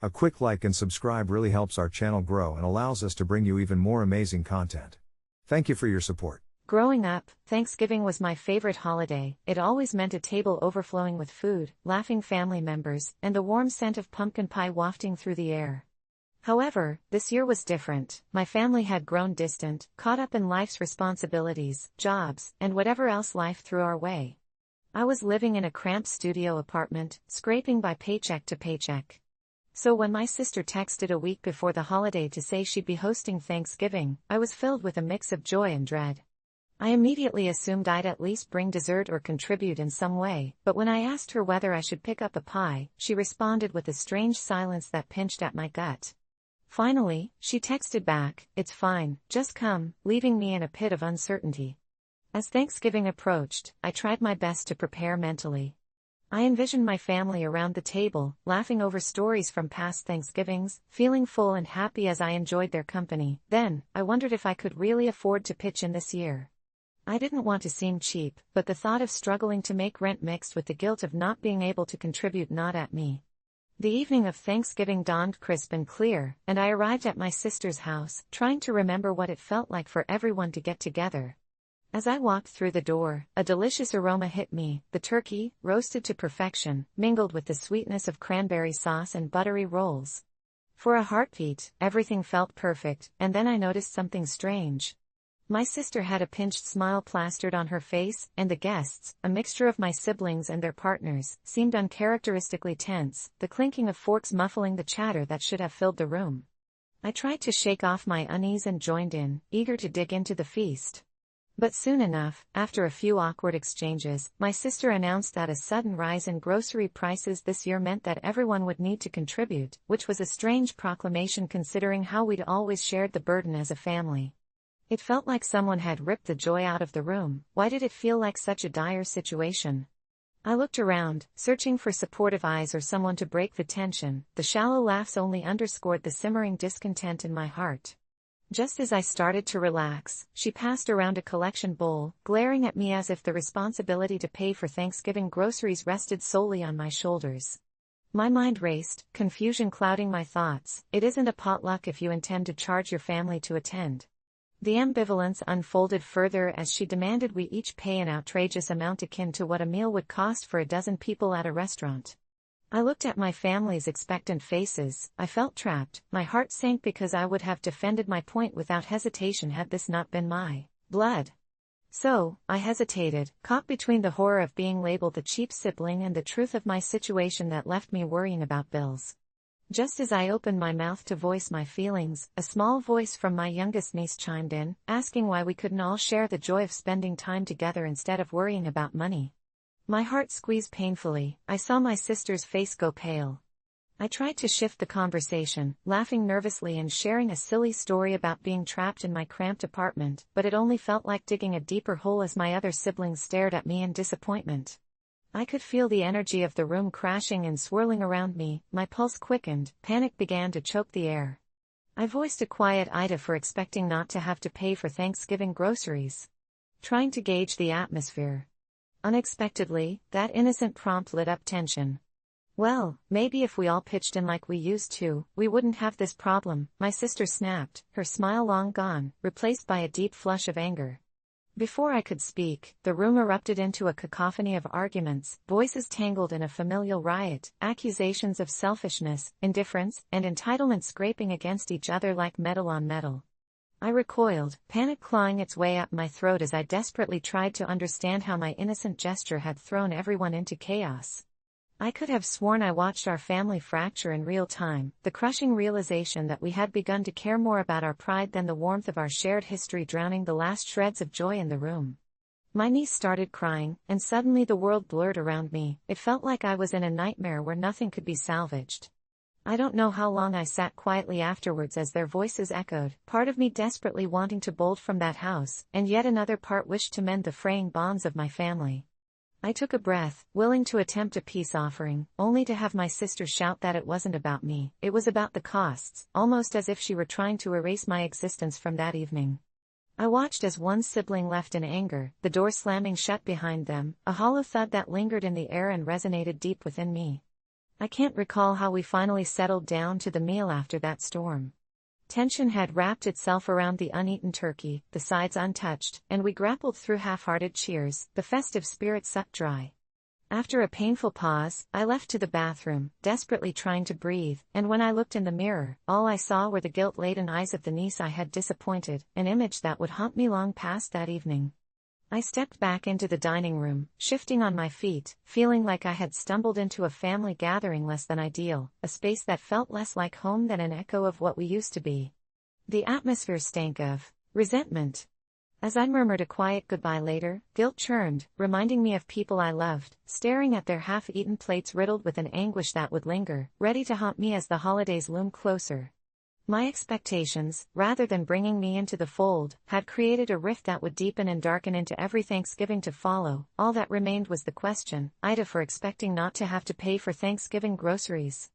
A quick like and subscribe really helps our channel grow and allows us to bring you even more amazing content. Thank you for your support. Growing up, Thanksgiving was my favorite holiday. It always meant a table overflowing with food, laughing family members, and the warm scent of pumpkin pie wafting through the air. However, this year was different. My family had grown distant, caught up in life's responsibilities, jobs, and whatever else life threw our way. I was living in a cramped studio apartment, scraping by paycheck to paycheck. So when my sister texted a week before the holiday to say she'd be hosting Thanksgiving, I was filled with a mix of joy and dread. I immediately assumed I'd at least bring dessert or contribute in some way, but when I asked her whether I should pick up a pie, she responded with a strange silence that pinched at my gut. Finally, she texted back, "It's fine, just come," leaving me in a pit of uncertainty. As Thanksgiving approached, I tried my best to prepare mentally. I envisioned my family around the table, laughing over stories from past Thanksgivings, feeling full and happy as I enjoyed their company. Then, I wondered if I could really afford to pitch in this year. I didn't want to seem cheap, but the thought of struggling to make rent mixed with the guilt of not being able to contribute gnawed at me. The evening of Thanksgiving dawned crisp and clear, and I arrived at my sister's house, trying to remember what it felt like for everyone to get together. As I walked through the door, a delicious aroma hit me. The turkey, roasted to perfection, mingled with the sweetness of cranberry sauce and buttery rolls. For a heartbeat, everything felt perfect, and then I noticed something strange. My sister had a pinched smile plastered on her face, and the guests, a mixture of my siblings and their partners, seemed uncharacteristically tense, the clinking of forks muffling the chatter that should have filled the room. I tried to shake off my unease and joined in, eager to dig into the feast. But soon enough, after a few awkward exchanges, my sister announced that a sudden rise in grocery prices this year meant that everyone would need to contribute, which was a strange proclamation considering how we'd always shared the burden as a family. It felt like someone had ripped the joy out of the room. Why did it feel like such a dire situation? I looked around, searching for supportive eyes or someone to break the tension. The shallow laughs only underscored the simmering discontent in my heart. Just as I started to relax, she passed around a collection bowl, glaring at me as if the responsibility to pay for Thanksgiving groceries rested solely on my shoulders. My mind raced, confusion clouding my thoughts. It isn't a potluck if you intend to charge your family to attend. The ambivalence unfolded further as she demanded we each pay an outrageous amount akin to what a meal would cost for a dozen people at a restaurant. I looked at my family's expectant faces. I felt trapped. My heart sank because I would have defended my point without hesitation had this not been my blood. So, I hesitated, caught between the horror of being labeled the cheap sibling and the truth of my situation that left me worrying about bills. Just as I opened my mouth to voice my feelings, a small voice from my youngest niece chimed in, asking why we couldn't all share the joy of spending time together instead of worrying about money. My heart squeezed painfully. I saw my sister's face go pale. I tried to shift the conversation, laughing nervously and sharing a silly story about being trapped in my cramped apartment, but it only felt like digging a deeper hole as my other siblings stared at me in disappointment. I could feel the energy of the room crashing and swirling around me. My pulse quickened, panic began to choke the air. I voiced a quiet AITA for expecting not to have to pay for Thanksgiving groceries. Trying to gauge the atmosphere. Unexpectedly, that innocent prompt lit up tension. "Well, maybe if we all pitched in like we used to, we wouldn't have this problem," my sister snapped, her smile long gone, replaced by a deep flush of anger. Before I could speak, the room erupted into a cacophony of arguments, voices tangled in a familial riot, accusations of selfishness, indifference, and entitlement scraping against each other like metal on metal. I recoiled, panic clawing its way up my throat as I desperately tried to understand how my innocent gesture had thrown everyone into chaos. I could have sworn I watched our family fracture in real time, the crushing realization that we had begun to care more about our pride than the warmth of our shared history drowning the last shreds of joy in the room. My niece started crying, and suddenly the world blurred around me. It felt like I was in a nightmare where nothing could be salvaged. I don't know how long I sat quietly afterwards as their voices echoed, part of me desperately wanting to bolt from that house, and yet another part wished to mend the fraying bonds of my family. I took a breath, willing to attempt a peace offering, only to have my sister shout that it wasn't about me, it was about the costs, almost as if she were trying to erase my existence from that evening. I watched as one sibling left in anger, the door slamming shut behind them, a hollow thud that lingered in the air and resonated deep within me. I can't recall how we finally settled down to the meal after that storm. Tension had wrapped itself around the uneaten turkey, the sides untouched, and we grappled through half-hearted cheers, the festive spirit sucked dry. After a painful pause, I left to the bathroom, desperately trying to breathe, and when I looked in the mirror, all I saw were the guilt-laden eyes of the niece I had disappointed, an image that would haunt me long past that evening. I stepped back into the dining room, shifting on my feet, feeling like I had stumbled into a family gathering less than ideal, a space that felt less like home than an echo of what we used to be. The atmosphere stank of resentment. As I murmured a quiet goodbye later, guilt churned, reminding me of people I loved, staring at their half-eaten plates riddled with an anguish that would linger, ready to haunt me as the holidays loomed closer. My expectations, rather than bringing me into the fold, had created a rift that would deepen and darken into every Thanksgiving to follow. All that remained was the question, AITA for expecting not to have to pay for Thanksgiving groceries.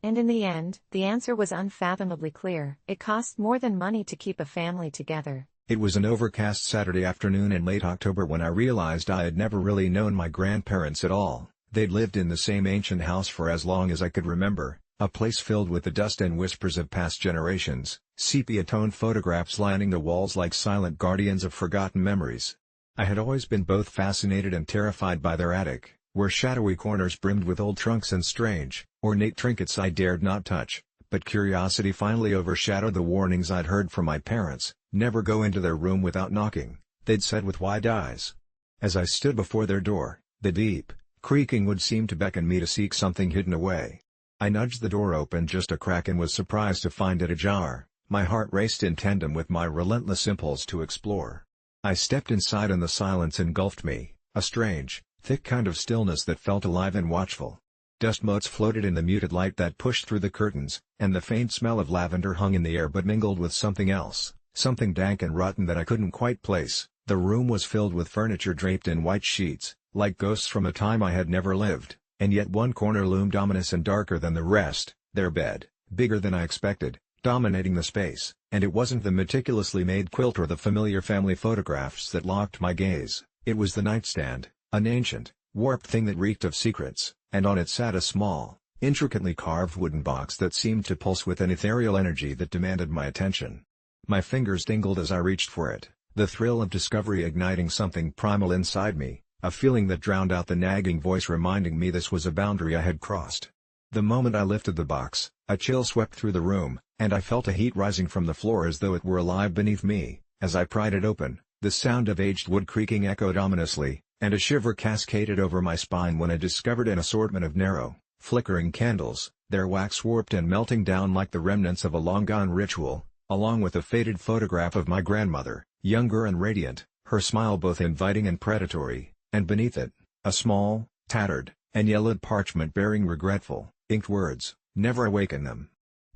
And in the end, the answer was unfathomably clear: it cost more than money to keep a family together. It was an overcast Saturday afternoon in late October when I realized I had never really known my grandparents at all. They'd lived in the same ancient house for as long as I could remember, a place filled with the dust and whispers of past generations, sepia-toned photographs lining the walls like silent guardians of forgotten memories. I had always been both fascinated and terrified by their attic, where shadowy corners brimmed with old trunks and strange, ornate trinkets I dared not touch, but curiosity finally overshadowed the warnings I'd heard from my parents. Never go into their room without knocking, they'd said with wide eyes. As I stood before their door, the deep, creaking wood seemed to beckon me to seek something hidden away. I nudged the door open just a crack and was surprised to find it ajar. My heart raced in tandem with my relentless impulse to explore. I stepped inside and the silence engulfed me, a strange, thick kind of stillness that felt alive and watchful. Dust motes floated in the muted light that pushed through the curtains, and the faint smell of lavender hung in the air but mingled with something else. Something dank and rotten that I couldn't quite place. The room was filled with furniture draped in white sheets, like ghosts from a time I had never lived, and yet one corner loomed ominous and darker than the rest, their bed, bigger than I expected, dominating the space, and it wasn't the meticulously made quilt or the familiar family photographs that locked my gaze, it was the nightstand, an ancient, warped thing that reeked of secrets, and on it sat a small, intricately carved wooden box that seemed to pulse with an ethereal energy that demanded my attention. My fingers tingled as I reached for it, the thrill of discovery igniting something primal inside me, a feeling that drowned out the nagging voice reminding me this was a boundary I had crossed. The moment I lifted the box, a chill swept through the room, and I felt a heat rising from the floor as though it were alive beneath me. As I pried it open, the sound of aged wood creaking echoed ominously, and a shiver cascaded over my spine when I discovered an assortment of narrow, flickering candles, their wax warped and melting down like the remnants of a long-gone ritual, along with a faded photograph of my grandmother, younger and radiant, her smile both inviting and predatory, and beneath it, a small, tattered, and yellowed parchment bearing regretful, inked words, "Never awaken them."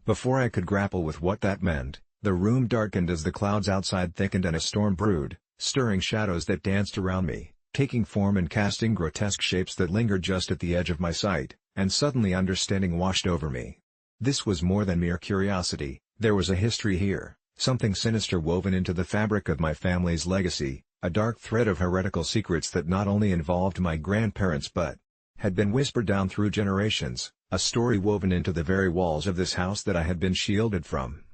Before I could grapple with what that meant, the room darkened as the clouds outside thickened and a storm brewed, stirring shadows that danced around me, taking form and casting grotesque shapes that lingered just at the edge of my sight, and suddenly understanding washed over me. This was more than mere curiosity. There was a history here, something sinister woven into the fabric of my family's legacy, a dark thread of heretical secrets that not only involved my grandparents but had been whispered down through generations, a story woven into the very walls of this house that I had been shielded from.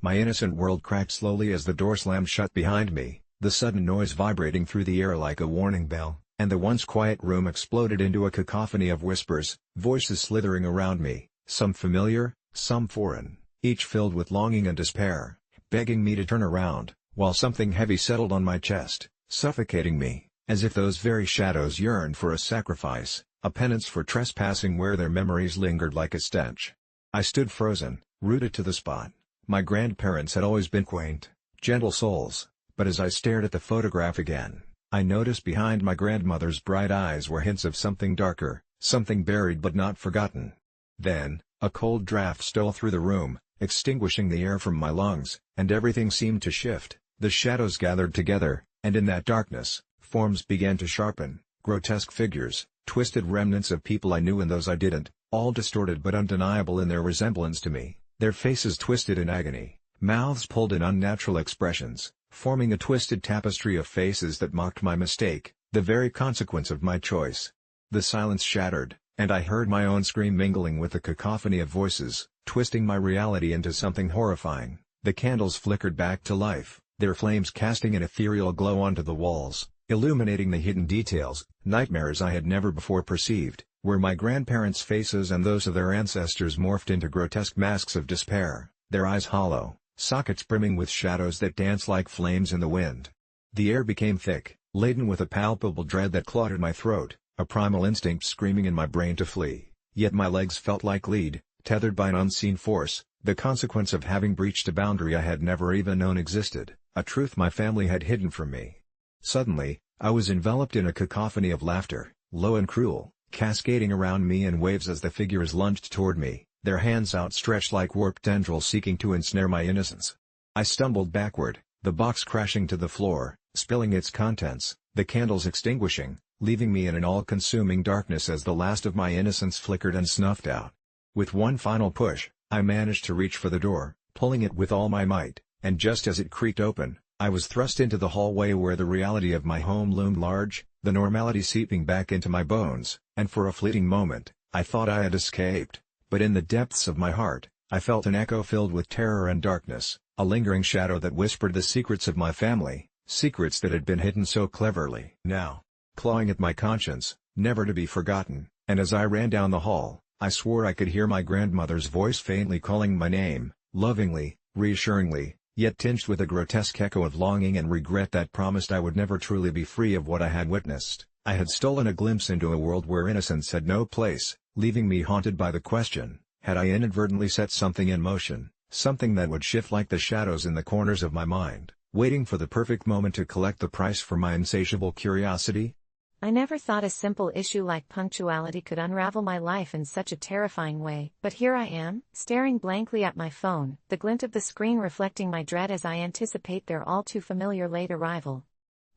My innocent world cracked slowly as the door slammed shut behind me, the sudden noise vibrating through the air like a warning bell, and the once quiet room exploded into a cacophony of whispers, voices slithering around me, some familiar, some foreign, each filled with longing and despair, begging me to turn around, while something heavy settled on my chest, suffocating me, as if those very shadows yearned for a sacrifice, a penance for trespassing where their memories lingered like a stench. I stood frozen, rooted to the spot. My grandparents had always been quaint, gentle souls, but as I stared at the photograph again, I noticed behind my grandmother's bright eyes were hints of something darker, something buried but not forgotten. Then, a cold draft stole through the room, extinguishing the air from my lungs, and everything seemed to shift. The shadows gathered together, and in that darkness, forms began to sharpen, grotesque figures, twisted remnants of people I knew and those I didn't, all distorted but undeniable in their resemblance to me, their faces twisted in agony, mouths pulled in unnatural expressions, forming a twisted tapestry of faces that mocked my mistake, the very consequence of my choice. The silence shattered, And I heard my own scream mingling with the cacophony of voices, twisting my reality into something horrifying. The candles flickered back to life, their flames casting an ethereal glow onto the walls, illuminating the hidden details, nightmares I had never before perceived, where my grandparents' faces and those of their ancestors morphed into grotesque masks of despair, their eyes hollow, sockets brimming with shadows that danced like flames in the wind. The air became thick, laden with a palpable dread that clawed at my throat, a primal instinct screaming in my brain to flee, yet my legs felt like lead, tethered by an unseen force, the consequence of having breached a boundary I had never even known existed, a truth my family had hidden from me. Suddenly, I was enveloped in a cacophony of laughter, low and cruel, cascading around me in waves as the figures lunged toward me, their hands outstretched like warped tendrils seeking to ensnare my innocence. I stumbled backward, the box crashing to the floor, spilling its contents, the candles extinguishing, leaving me in an all-consuming darkness as the last of my innocence flickered and snuffed out. With one final push, I managed to reach for the door, pulling it with all my might, and just as it creaked open, I was thrust into the hallway where the reality of my home loomed large, the normality seeping back into my bones, and for a fleeting moment, I thought I had escaped, but in the depths of my heart, I felt an echo filled with terror and darkness, a lingering shadow that whispered the secrets of my family, secrets that had been hidden so cleverly. Now, clawing at my conscience, never to be forgotten, and as I ran down the hall, I swore I could hear my grandmother's voice faintly calling my name, lovingly, reassuringly, yet tinged with a grotesque echo of longing and regret that promised I would never truly be free of what I had witnessed. I had stolen a glimpse into a world where innocence had no place, leaving me haunted by the question, had I inadvertently set something in motion, something that would shift like the shadows in the corners of my mind, waiting for the perfect moment to collect the price for my insatiable curiosity? I never thought a simple issue like punctuality could unravel my life in such a terrifying way, but here I am, staring blankly at my phone, the glint of the screen reflecting my dread as I anticipate their all-too-familiar late arrival.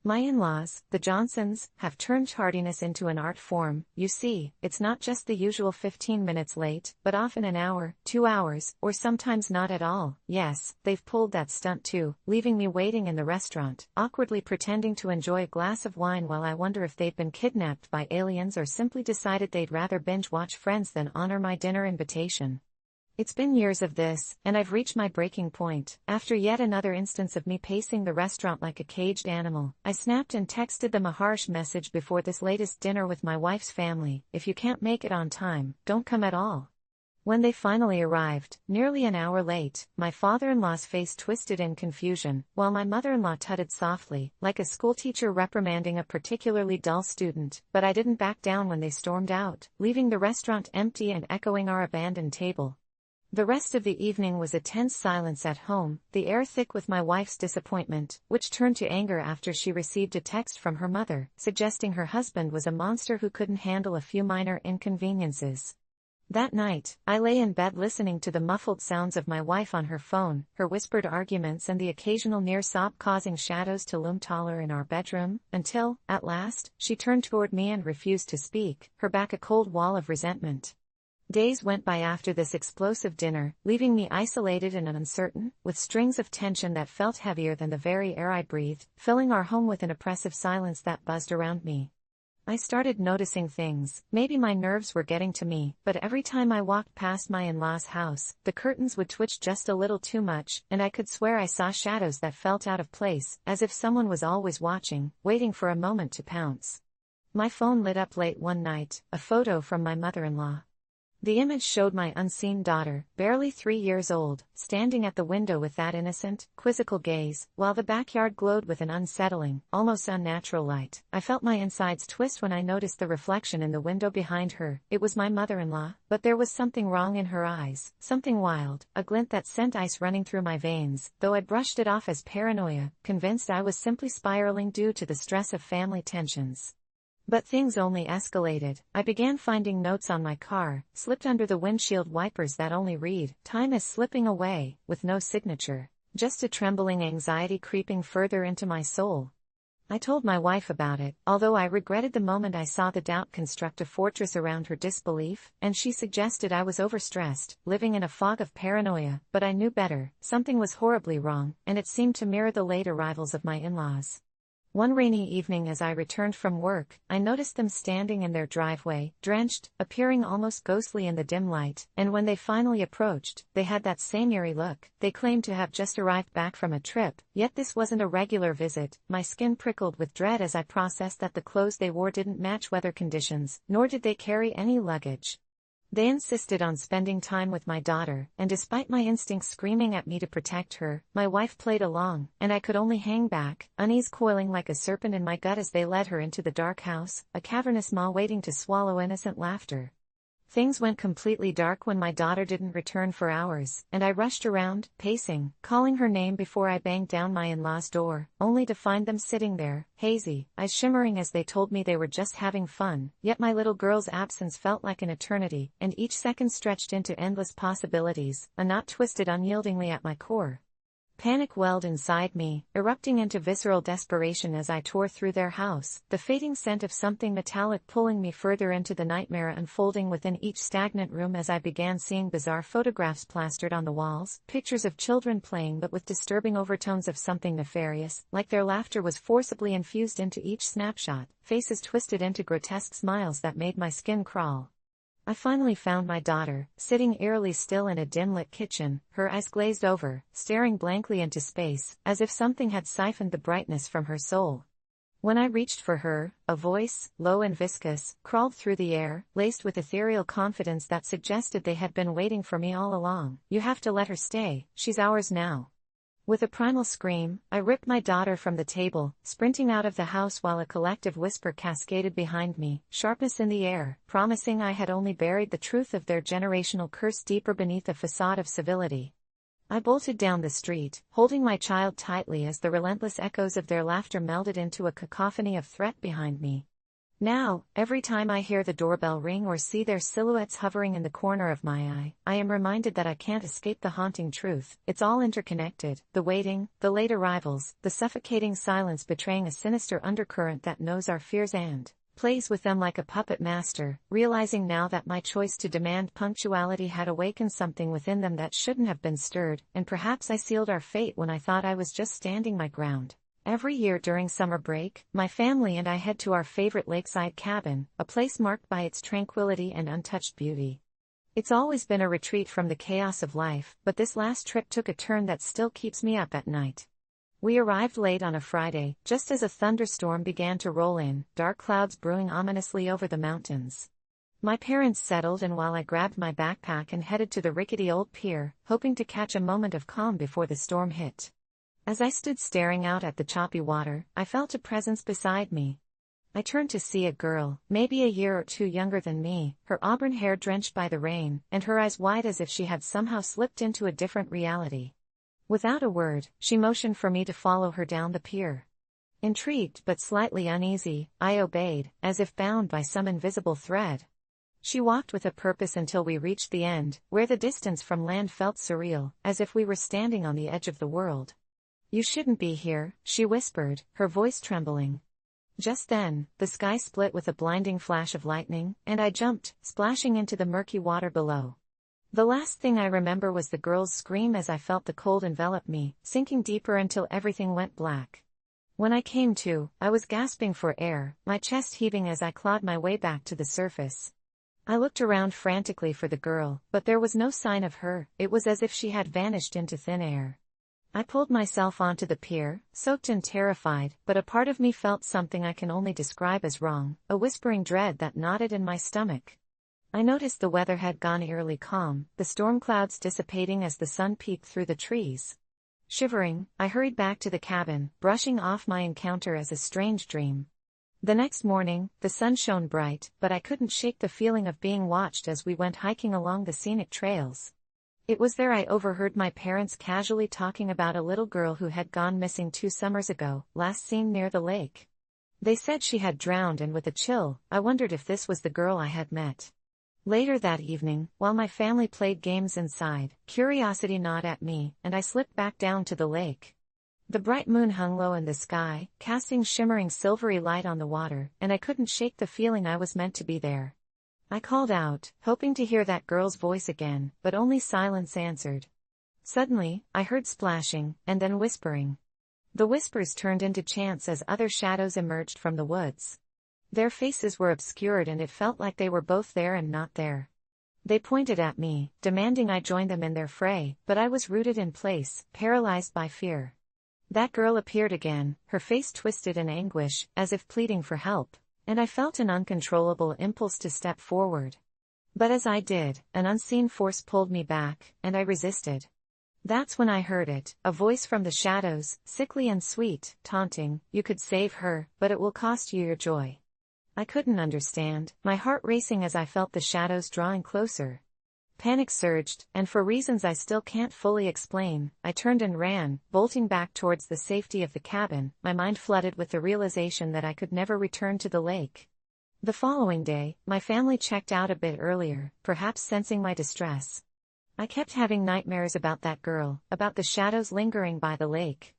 My in-laws, the Johnsons, have turned tardiness into an art form. You see, it's not just the usual 15 minutes late, but often an hour, 2 hours, or sometimes not at all. Yes, they've pulled that stunt too, leaving me waiting in the restaurant, awkwardly pretending to enjoy a glass of wine while I wonder if they've been kidnapped by aliens or simply decided they'd rather binge-watch Friends than honor my dinner invitation. It's been years of this, and I've reached my breaking point. After yet another instance of me pacing the restaurant like a caged animal, I snapped and texted them a harsh message before this latest dinner with my wife's family: if you can't make it on time, don't come at all. When they finally arrived, nearly an hour late, my father-in-law's face twisted in confusion, while my mother-in-law tutted softly, like a schoolteacher reprimanding a particularly dull student, but I didn't back down when they stormed out, leaving the restaurant empty and echoing our abandoned table. The rest of the evening was a tense silence at home, the air thick with my wife's disappointment, which turned to anger after she received a text from her mother, suggesting her husband was a monster who couldn't handle a few minor inconveniences. That night, I lay in bed listening to the muffled sounds of my wife on her phone, her whispered arguments and the occasional near sob causing shadows to loom taller in our bedroom, until, at last, she turned toward me and refused to speak, her back a cold wall of resentment. Days went by after this explosive dinner, leaving me isolated and uncertain, with strings of tension that felt heavier than the very air I breathed, filling our home with an oppressive silence that buzzed around me. I started noticing things. Maybe my nerves were getting to me, but every time I walked past my in-laws' house, the curtains would twitch just a little too much, and I could swear I saw shadows that felt out of place, as if someone was always watching, waiting for a moment to pounce. My phone lit up late one night, a photo from my mother-in-law. The image showed my unseen daughter, barely 3 years old, standing at the window with that innocent, quizzical gaze, while the backyard glowed with an unsettling, almost unnatural light. I felt my insides twist when I noticed the reflection in the window behind her. It was my mother-in-law, but there was something wrong in her eyes, something wild, a glint that sent ice running through my veins, though I brushed it off as paranoia, convinced I was simply spiraling due to the stress of family tensions. But things only escalated. I began finding notes on my car, slipped under the windshield wipers that only read, "Time is slipping away," with no signature. Just a trembling anxiety creeping further into my soul. I told my wife about it, although I regretted the moment I saw the doubt construct a fortress around her disbelief, and she suggested I was overstressed, living in a fog of paranoia, but I knew better. Something was horribly wrong, and it seemed to mirror the late arrivals of my in-laws. One rainy evening as I returned from work, I noticed them standing in their driveway, drenched, appearing almost ghostly in the dim light, and when they finally approached, they had that same eerie look. They claimed to have just arrived back from a trip, yet this wasn't a regular visit. My skin prickled with dread as I processed that the clothes they wore didn't match weather conditions, nor did they carry any luggage. They insisted on spending time with my daughter, and despite my instincts screaming at me to protect her, my wife played along, and I could only hang back, unease coiling like a serpent in my gut as they led her into the dark house, a cavernous maw waiting to swallow innocent laughter. Things went completely dark when my daughter didn't return for hours, and I rushed around, pacing, calling her name before I banged down my in-laws' door, only to find them sitting there, hazy, eyes shimmering as they told me they were just having fun. Yet my little girl's absence felt like an eternity, and each second stretched into endless possibilities, a knot twisted unyieldingly at my core. Panic welled inside me, erupting into visceral desperation as I tore through their house, the fading scent of something metallic pulling me further into the nightmare unfolding within each stagnant room as I began seeing bizarre photographs plastered on the walls, pictures of children playing but with disturbing overtones of something nefarious, like their laughter was forcibly infused into each snapshot, faces twisted into grotesque smiles that made my skin crawl. I finally found my daughter, sitting eerily still in a dim-lit kitchen, her eyes glazed over, staring blankly into space, as if something had siphoned the brightness from her soul. When I reached for her, a voice, low and viscous, crawled through the air, laced with ethereal confidence that suggested they had been waiting for me all along. "You have to let her stay, she's ours now." With a primal scream, I ripped my daughter from the table, sprinting out of the house while a collective whisper cascaded behind me, sharpness in the air, promising I had only buried the truth of their generational curse deeper beneath a facade of civility. I bolted down the street, holding my child tightly as the relentless echoes of their laughter melded into a cacophony of threat behind me. Now, every time I hear the doorbell ring or see their silhouettes hovering in the corner of my eye, I am reminded that I can't escape the haunting truth. It's all interconnected, the waiting, the late arrivals, the suffocating silence betraying a sinister undercurrent that knows our fears and plays with them like a puppet master, realizing now that my choice to demand punctuality had awakened something within them that shouldn't have been stirred, and perhaps I sealed our fate when I thought I was just standing my ground. Every year during summer break, my family and I head to our favorite lakeside cabin, a place marked by its tranquility and untouched beauty. It's always been a retreat from the chaos of life, but this last trip took a turn that still keeps me up at night. We arrived late on a Friday, just as a thunderstorm began to roll in, dark clouds brewing ominously over the mountains. My parents settled, and while I grabbed my backpack and headed to the rickety old pier, hoping to catch a moment of calm before the storm hit. As I stood staring out at the choppy water, I felt a presence beside me. I turned to see a girl, maybe a year or two younger than me, her auburn hair drenched by the rain, and her eyes wide as if she had somehow slipped into a different reality. Without a word, she motioned for me to follow her down the pier. Intrigued but slightly uneasy, I obeyed, as if bound by some invisible thread. She walked with a purpose until we reached the end, where the distance from land felt surreal, as if we were standing on the edge of the world. "You shouldn't be here," she whispered, her voice trembling. Just then, the sky split with a blinding flash of lightning, and I jumped, splashing into the murky water below. The last thing I remember was the girl's scream as I felt the cold envelop me, sinking deeper until everything went black. When I came to, I was gasping for air, my chest heaving as I clawed my way back to the surface. I looked around frantically for the girl, but there was no sign of her. It was as if she had vanished into thin air. I pulled myself onto the pier, soaked and terrified, but a part of me felt something I can only describe as wrong, a whispering dread that knotted in my stomach. I noticed the weather had gone eerily calm, the storm clouds dissipating as the sun peeked through the trees. Shivering, I hurried back to the cabin, brushing off my encounter as a strange dream. The next morning, the sun shone bright, but I couldn't shake the feeling of being watched as we went hiking along the scenic trails. It was there I overheard my parents casually talking about a little girl who had gone missing 2 summers ago, last seen near the lake. They said she had drowned, and with a chill, I wondered if this was the girl I had met. Later that evening, while my family played games inside, curiosity gnawed at me, and I slipped back down to the lake. The bright moon hung low in the sky, casting shimmering silvery light on the water, and I couldn't shake the feeling I was meant to be there. I called out, hoping to hear that girl's voice again, but only silence answered. Suddenly, I heard splashing, and then whispering. The whispers turned into chants as other shadows emerged from the woods. Their faces were obscured and it felt like they were both there and not there. They pointed at me, demanding I join them in their fray, but I was rooted in place, paralyzed by fear. That girl appeared again, her face twisted in anguish, as if pleading for help, and I felt an uncontrollable impulse to step forward. But as I did, an unseen force pulled me back, and I resisted. That's when I heard it, a voice from the shadows, sickly and sweet, taunting, "You could save her, but it will cost you your joy." I couldn't understand, my heart racing as I felt the shadows drawing closer. Panic surged, and for reasons I still can't fully explain, I turned and ran, bolting back towards the safety of the cabin, my mind flooded with the realization that I could never return to the lake. The following day, my family checked out a bit earlier, perhaps sensing my distress. I kept having nightmares about that girl, about the shadows lingering by the lake.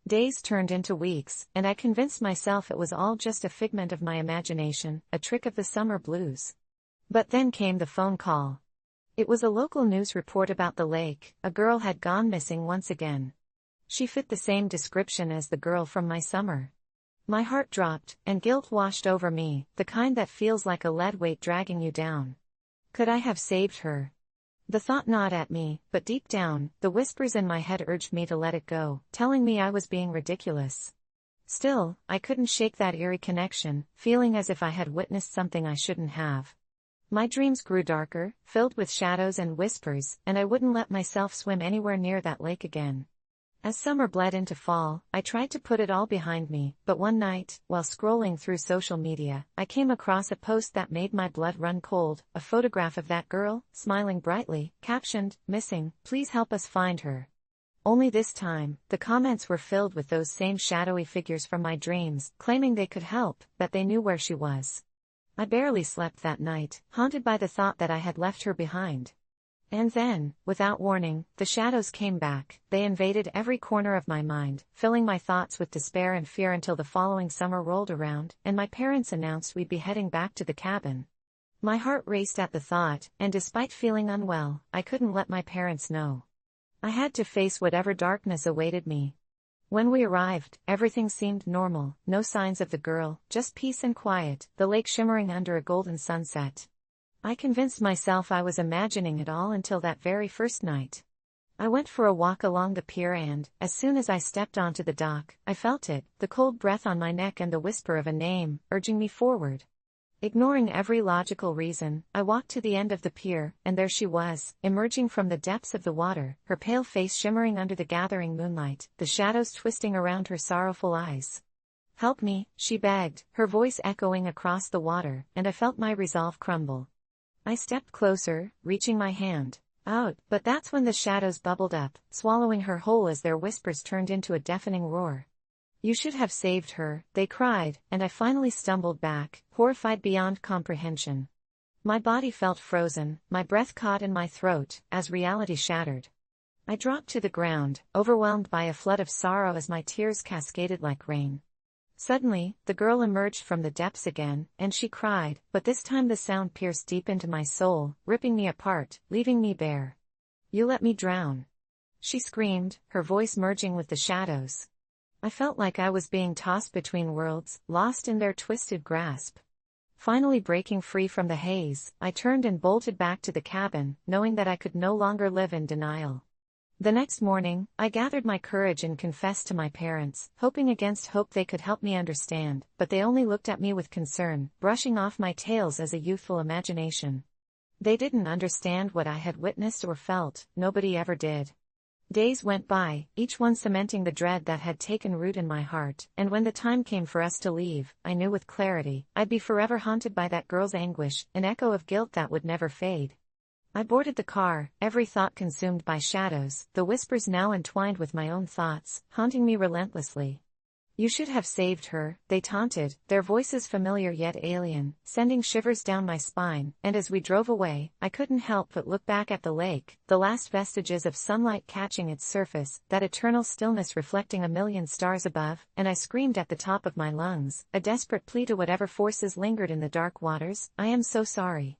Days turned into weeks, and I convinced myself it was all just a figment of my imagination, a trick of the summer blues. But then came the phone call. It was a local news report about the lake. A girl had gone missing once again. She fit the same description as the girl from my summer. My heart dropped, and guilt washed over me, the kind that feels like a lead weight dragging you down. Could I have saved her? The thought gnawed at me, but deep down, the whispers in my head urged me to let it go, telling me I was being ridiculous. Still, I couldn't shake that eerie connection, feeling as if I had witnessed something I shouldn't have. My dreams grew darker, filled with shadows and whispers, and I wouldn't let myself swim anywhere near that lake again. As summer bled into fall, I tried to put it all behind me, but one night, while scrolling through social media, I came across a post that made my blood run cold, a photograph of that girl, smiling brightly, captioned, "Missing, please help us find her." Only this time, the comments were filled with those same shadowy figures from my dreams, claiming they could help, that they knew where she was. I barely slept that night, haunted by the thought that I had left her behind. And then, without warning, the shadows came back. They invaded every corner of my mind, filling my thoughts with despair and fear until the following summer rolled around, and my parents announced we'd be heading back to the cabin. My heart raced at the thought, and despite feeling unwell, I couldn't let my parents know. I had to face whatever darkness awaited me. When we arrived, everything seemed normal, no signs of the girl, just peace and quiet, the lake shimmering under a golden sunset. I convinced myself I was imagining it all until that very first night. I went for a walk along the pier and, as soon as I stepped onto the dock, I felt it, the cold breath on my neck and the whisper of a name, urging me forward. Ignoring every logical reason, I walked to the end of the pier, and there she was, emerging from the depths of the water, her pale face shimmering under the gathering moonlight, the shadows twisting around her sorrowful eyes. "Help me," she begged, her voice echoing across the water, and I felt my resolve crumble. I stepped closer, reaching my hand out, but that's when the shadows bubbled up, swallowing her whole as their whispers turned into a deafening roar. "You should have saved her," they cried, and I finally stumbled back, horrified beyond comprehension. My body felt frozen, my breath caught in my throat, as reality shattered. I dropped to the ground, overwhelmed by a flood of sorrow as my tears cascaded like rain. Suddenly, the girl emerged from the depths again, and she cried, but this time the sound pierced deep into my soul, ripping me apart, leaving me bare. "You let me drown," she screamed, her voice merging with the shadows. I felt like I was being tossed between worlds, lost in their twisted grasp. Finally breaking free from the haze, I turned and bolted back to the cabin, knowing that I could no longer live in denial. The next morning, I gathered my courage and confessed to my parents, hoping against hope they could help me understand, but they only looked at me with concern, brushing off my tales as a youthful imagination. They didn't understand what I had witnessed or felt, nobody ever did. Days went by, each one cementing the dread that had taken root in my heart, and when the time came for us to leave, I knew with clarity, I'd be forever haunted by that girl's anguish, an echo of guilt that would never fade. I boarded the car, every thought consumed by shadows, the whispers now entwined with my own thoughts, haunting me relentlessly. "You should have saved her," they taunted, their voices familiar yet alien, sending shivers down my spine, and as we drove away, I couldn't help but look back at the lake, the last vestiges of sunlight catching its surface, that eternal stillness reflecting a million stars above, and I screamed at the top of my lungs, a desperate plea to whatever forces lingered in the dark waters, "I am so sorry."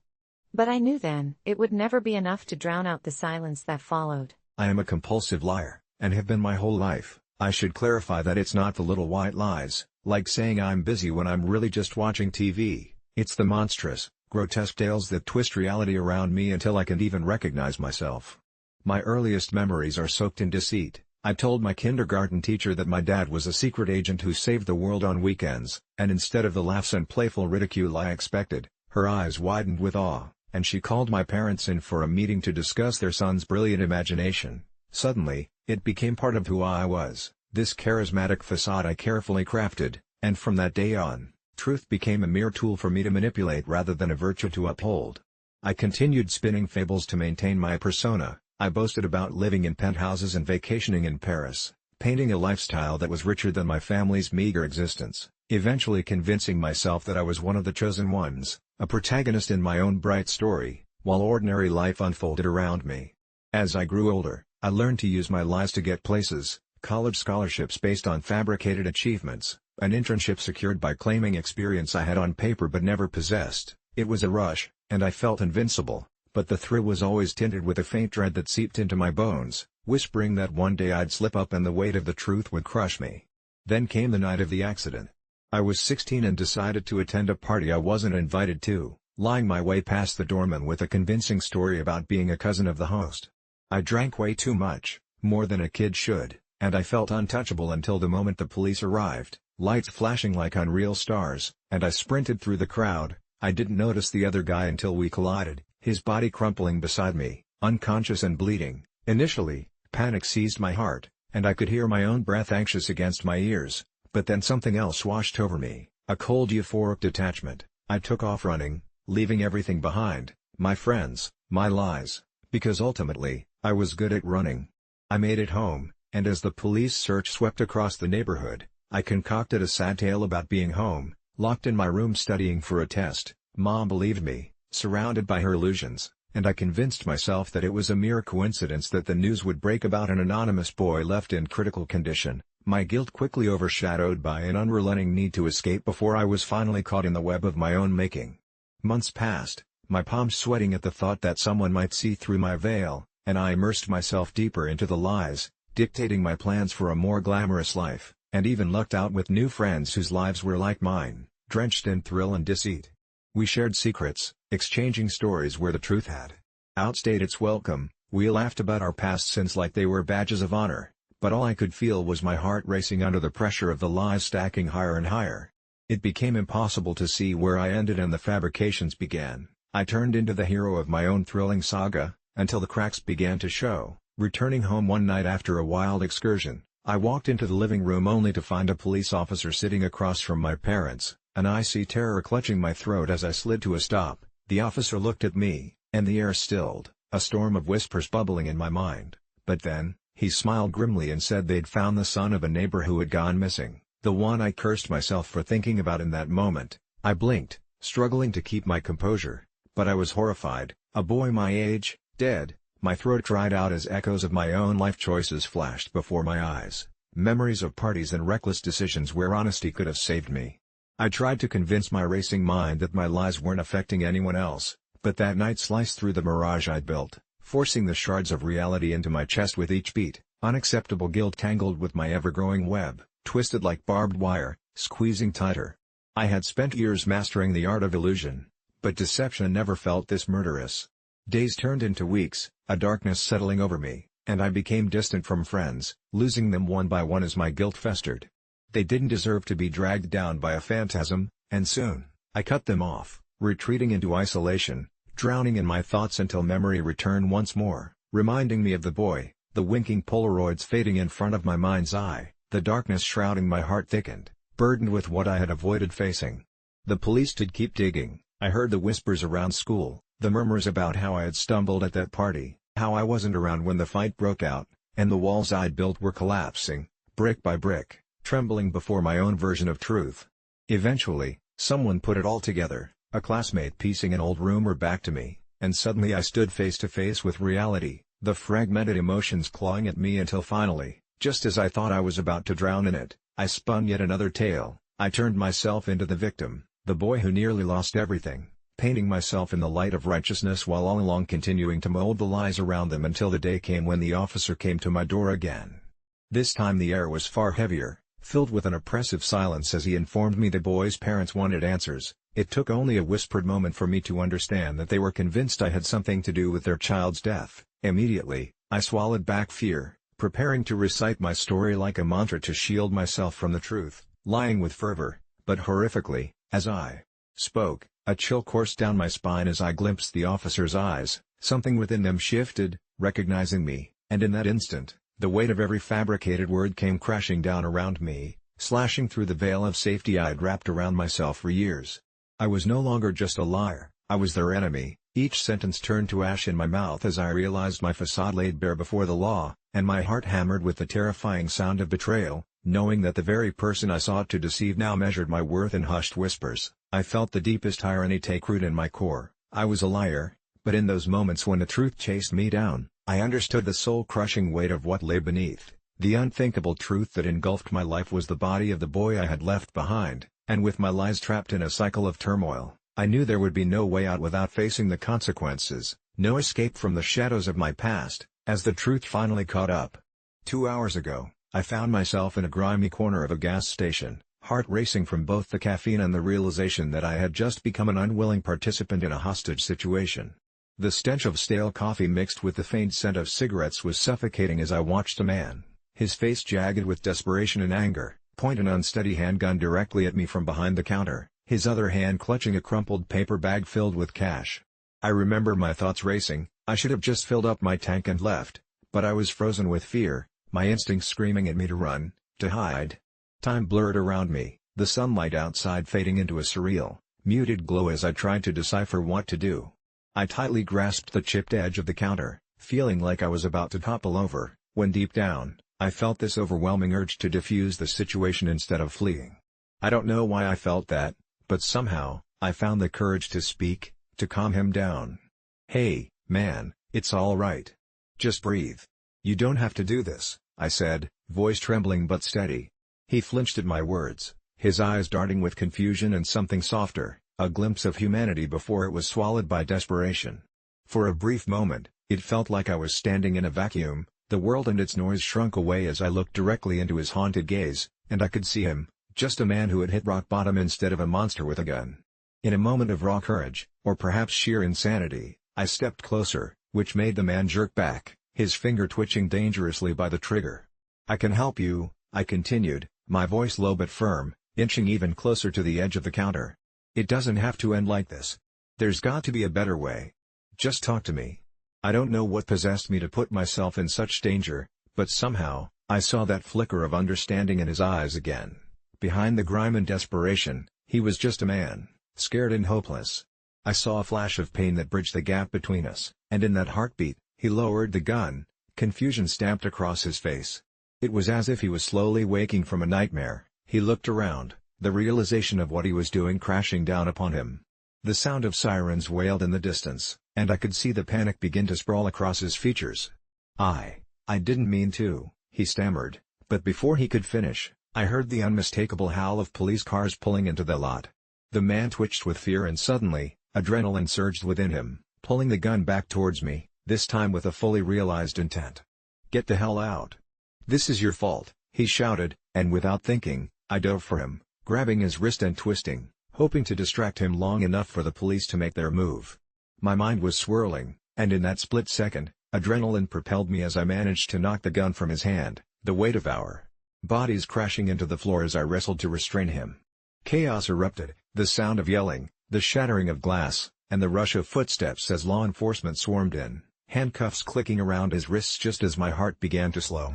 But I knew then, it would never be enough to drown out the silence that followed. I am a compulsive liar, and have been my whole life. I should clarify that it's not the little white lies, like saying I'm busy when I'm really just watching TV. It's the monstrous, grotesque tales that twist reality around me until I can't even recognize myself. My earliest memories are soaked in deceit. I told my kindergarten teacher that my dad was a secret agent who saved the world on weekends, and instead of the laughs and playful ridicule I expected, her eyes widened with awe, and she called my parents in for a meeting to discuss their son's brilliant imagination. Suddenly, it became part of who I was, this charismatic facade I carefully crafted, and from that day on, truth became a mere tool for me to manipulate rather than a virtue to uphold. I continued spinning fables to maintain my persona. I boasted about living in penthouses and vacationing in Paris, painting a lifestyle that was richer than my family's meager existence, eventually convincing myself that I was one of the chosen ones, a protagonist in my own bright story, while ordinary life unfolded around me. As I grew older, I learned to use my lies to get places, college scholarships based on fabricated achievements, an internship secured by claiming experience I had on paper but never possessed. It was a rush, and I felt invincible. But the thrill was always tinted with a faint dread that seeped into my bones, whispering that one day I'd slip up and the weight of the truth would crush me. Then came the night of the accident. I was 16 and decided to attend a party I wasn't invited to, lying my way past the doorman with a convincing story about being a cousin of the host. I drank way too much, more than a kid should, and I felt untouchable until the moment the police arrived, lights flashing like unreal stars, and I sprinted through the crowd. I didn't notice the other guy until we collided, his body crumpling beside me, unconscious and bleeding. Initially, panic seized my heart, and I could hear my own breath anxious against my ears, but then something else washed over me, a cold euphoric detachment. I took off running, leaving everything behind, my friends, my lies, because ultimately, I was good at running. I made it home, and as the police search swept across the neighborhood, I concocted a sad tale about being home, locked in my room studying for a test. Mom believed me, surrounded by her illusions, and I convinced myself that it was a mere coincidence that the news would break about an anonymous boy left in critical condition, my guilt quickly overshadowed by an unrelenting need to escape before I was finally caught in the web of my own making. Months passed, my palms sweating at the thought that someone might see through my veil, and I immersed myself deeper into the lies, dictating my plans for a more glamorous life, and even lucked out with new friends whose lives were like mine, drenched in thrill and deceit. We shared secrets, exchanging stories where the truth had outstayed its welcome. We laughed about our past sins like they were badges of honor, but all I could feel was my heart racing under the pressure of the lies stacking higher and higher. It became impossible to see where I ended and the fabrications began. I turned into the hero of my own thrilling saga, until the cracks began to show. Returning home one night after a wild excursion, I walked into the living room only to find a police officer sitting across from my parents, an icy terror clutching my throat as I slid to a stop. The officer looked at me, and the air stilled, a storm of whispers bubbling in my mind. But then, he smiled grimly and said they'd found the son of a neighbor who had gone missing, the one I cursed myself for thinking about in that moment. I blinked, struggling to keep my composure, but I was horrified. A boy my age, dead. My throat cried out as echoes of my own life choices flashed before my eyes, memories of parties and reckless decisions where honesty could have saved me. I tried to convince my racing mind that my lies weren't affecting anyone else, but that night sliced through the mirage I'd built, forcing the shards of reality into my chest with each beat. Unacceptable guilt tangled with my ever-growing web, twisted like barbed wire, squeezing tighter. I had spent years mastering the art of illusion, but deception never felt this murderous. Days turned into weeks, a darkness settling over me, and I became distant from friends, losing them one by one as my guilt festered. They didn't deserve to be dragged down by a phantasm, and soon, I cut them off, retreating into isolation, drowning in my thoughts until memory returned once more, reminding me of the boy. The winking Polaroids fading in front of my mind's eye, the darkness shrouding my heart thickened, burdened with what I had avoided facing. The police did keep digging. I heard the whispers around school, the murmurs about how I had stumbled at that party, how I wasn't around when the fight broke out, and the walls I'd built were collapsing, brick by brick, trembling before my own version of truth. Eventually, someone put it all together, a classmate piecing an old rumor back to me, and suddenly I stood face to face with reality, the fragmented emotions clawing at me until finally, just as I thought I was about to drown in it, I spun yet another tale. I turned myself into the victim, the boy who nearly lost everything, painting myself in the light of righteousness while all along continuing to mold the lies around them until the day came when the officer came to my door again. This time the air was far heavier, filled with an oppressive silence as he informed me the boy's parents wanted answers. It took only a whispered moment for me to understand that they were convinced I had something to do with their child's death. Immediately, I swallowed back fear, preparing to recite my story like a mantra to shield myself from the truth, lying with fervor, but horrifically, as I spoke, a chill coursed down my spine as I glimpsed the officer's eyes. Something within them shifted, recognizing me, and in that instant, the weight of every fabricated word came crashing down around me, slashing through the veil of safety I had wrapped around myself for years. I was no longer just a liar, I was their enemy. Each sentence turned to ash in my mouth as I realized my facade laid bare before the law, and my heart hammered with the terrifying sound of betrayal, knowing that the very person I sought to deceive now measured my worth in hushed whispers. I felt the deepest irony take root in my core. I was a liar, but in those moments when the truth chased me down, I understood the soul-crushing weight of what lay beneath. The unthinkable truth that engulfed my life was the body of the boy I had left behind, and with my lies trapped in a cycle of turmoil, I knew there would be no way out without facing the consequences, no escape from the shadows of my past. As the truth finally caught up. 2 hours ago, I found myself in a grimy corner of a gas station, heart racing from both the caffeine and the realization that I had just become an unwilling participant in a hostage situation. The stench of stale coffee mixed with the faint scent of cigarettes was suffocating as I watched a man, his face jagged with desperation and anger, point an unsteady handgun directly at me from behind the counter, his other hand clutching a crumpled paper bag filled with cash. I remember my thoughts racing. I should have just filled up my tank and left, but I was frozen with fear, my instincts screaming at me to run, to hide. Time blurred around me, the sunlight outside fading into a surreal, muted glow as I tried to decipher what to do. I tightly grasped the chipped edge of the counter, feeling like I was about to topple over, when deep down, I felt this overwhelming urge to defuse the situation instead of fleeing. I don't know why I felt that, but somehow, I found the courage to speak, to calm him down. "Hey, man, it's all right. Just breathe. You don't have to do this," I said, voice trembling but steady. He flinched at my words, his eyes darting with confusion and something softer, a glimpse of humanity before it was swallowed by desperation. For a brief moment, it felt like I was standing in a vacuum, the world and its noise shrunk away as I looked directly into his haunted gaze, and I could see him, just a man who had hit rock bottom instead of a monster with a gun. In a moment of raw courage, or perhaps sheer insanity, I stepped closer, which made the man jerk back, his finger twitching dangerously by the trigger. "I can help you," I continued, my voice low but firm, inching even closer to the edge of the counter. "It doesn't have to end like this. There's got to be a better way. Just talk to me." I don't know what possessed me to put myself in such danger, but somehow, I saw that flicker of understanding in his eyes again. Behind the grime and desperation, he was just a man, scared and hopeless. I saw a flash of pain that bridged the gap between us, and in that heartbeat, he lowered the gun, confusion stamped across his face. It was as if he was slowly waking from a nightmare. He looked around, the realization of what he was doing crashing down upon him. The sound of sirens wailed in the distance, and I could see the panic begin to sprawl across his features. I didn't mean to," he stammered, but before he could finish, I heard the unmistakable howl of police cars pulling into the lot. The man twitched with fear and suddenly, adrenaline surged within him, pulling the gun back towards me, this time with a fully realized intent. "Get the hell out. This is your fault," he shouted, and without thinking, I dove for him, grabbing his wrist and twisting, hoping to distract him long enough for the police to make their move. My mind was swirling, and in that split second, adrenaline propelled me as I managed to knock the gun from his hand, the weight of our bodies crashing into the floor as I wrestled to restrain him. Chaos erupted, the sound of yelling, the shattering of glass, and the rush of footsteps as law enforcement swarmed in, handcuffs clicking around his wrists just as my heart began to slow.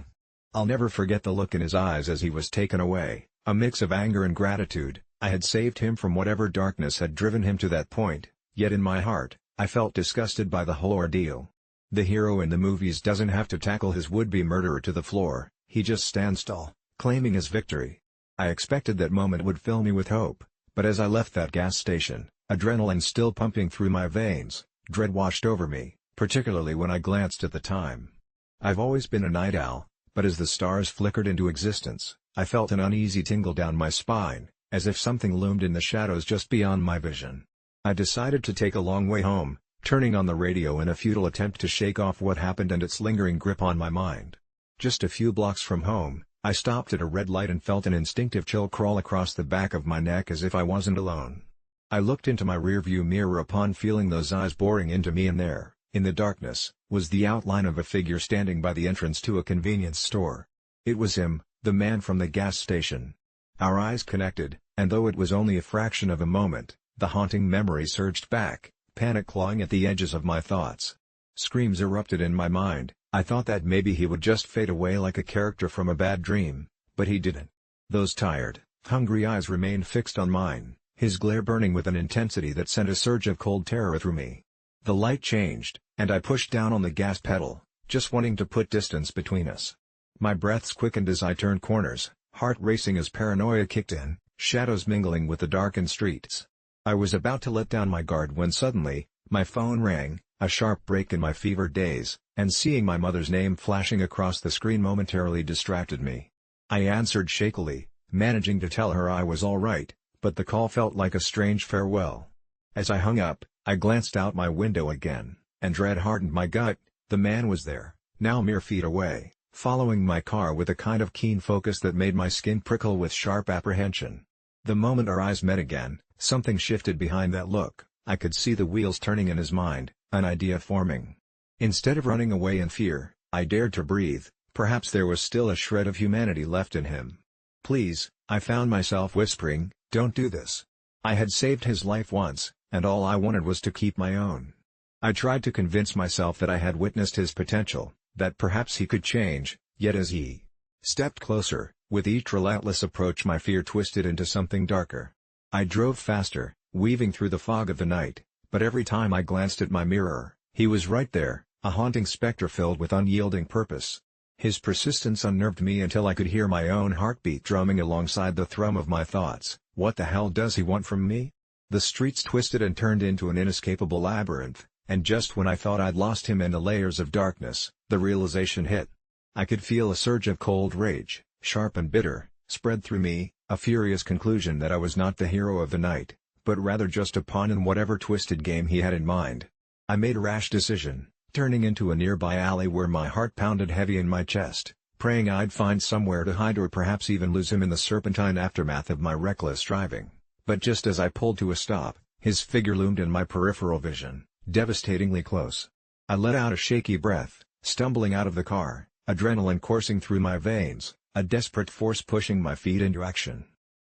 I'll never forget the look in his eyes as he was taken away, a mix of anger and gratitude. I had saved him from whatever darkness had driven him to that point, yet in my heart, I felt disgusted by the whole ordeal. The hero in the movies doesn't have to tackle his would-be murderer to the floor, he just stands tall, claiming his victory. I expected that moment would fill me with hope, but as I left that gas station, adrenaline still pumping through my veins, dread washed over me, particularly when I glanced at the time. I've always been a night owl, but as the stars flickered into existence, I felt an uneasy tingle down my spine, as if something loomed in the shadows just beyond my vision. I decided to take a long way home, turning on the radio in a futile attempt to shake off what happened and its lingering grip on my mind. Just a few blocks from home, I stopped at a red light and felt an instinctive chill crawl across the back of my neck as if I wasn't alone. I looked into my rearview mirror upon feeling those eyes boring into me, and there, in the darkness, was the outline of a figure standing by the entrance to a convenience store. It was him, the man from the gas station. Our eyes connected, and though it was only a fraction of a moment, the haunting memory surged back, panic clawing at the edges of my thoughts. Screams erupted in my mind. I thought that maybe he would just fade away like a character from a bad dream, but he didn't. Those tired, hungry eyes remained fixed on mine, his glare burning with an intensity that sent a surge of cold terror through me. The light changed, and I pushed down on the gas pedal, just wanting to put distance between us. My breaths quickened as I turned corners, heart racing as paranoia kicked in, shadows mingling with the darkened streets. I was about to let down my guard when suddenly, my phone rang, a sharp break in my fevered daze, and seeing my mother's name flashing across the screen momentarily distracted me. I answered shakily, managing to tell her I was all right, but the call felt like a strange farewell. As I hung up, I glanced out my window again, and dread hardened my gut. The man was there, now mere feet away, following my car with a kind of keen focus that made my skin prickle with sharp apprehension. The moment our eyes met again, something shifted behind that look. I could see the wheels turning in his mind, an idea forming. Instead of running away in fear, I dared to breathe. Perhaps there was still a shred of humanity left in him. "Please," I found myself whispering, "don't do this." I had saved his life once, and all I wanted was to keep my own. I tried to convince myself that I had witnessed his potential, that perhaps he could change, yet as he stepped closer, with each relentless approach my fear twisted into something darker. I drove faster, weaving through the fog of the night, but every time I glanced at my mirror, he was right there, a haunting specter filled with unyielding purpose. His persistence unnerved me until I could hear my own heartbeat drumming alongside the thrum of my thoughts. What the hell does he want from me? The streets twisted and turned into an inescapable labyrinth, and just when I thought I'd lost him in the layers of darkness, the realization hit. I could feel a surge of cold rage, sharp and bitter, spread through me, a furious conclusion that I was not the hero of the night, but rather just a pawn in whatever twisted game he had in mind. I made a rash decision, turning into a nearby alley where my heart pounded heavy in my chest, praying I'd find somewhere to hide or perhaps even lose him in the serpentine aftermath of my reckless driving. But just as I pulled to a stop, his figure loomed in my peripheral vision, devastatingly close. I let out a shaky breath, stumbling out of the car, adrenaline coursing through my veins, a desperate force pushing my feet into action.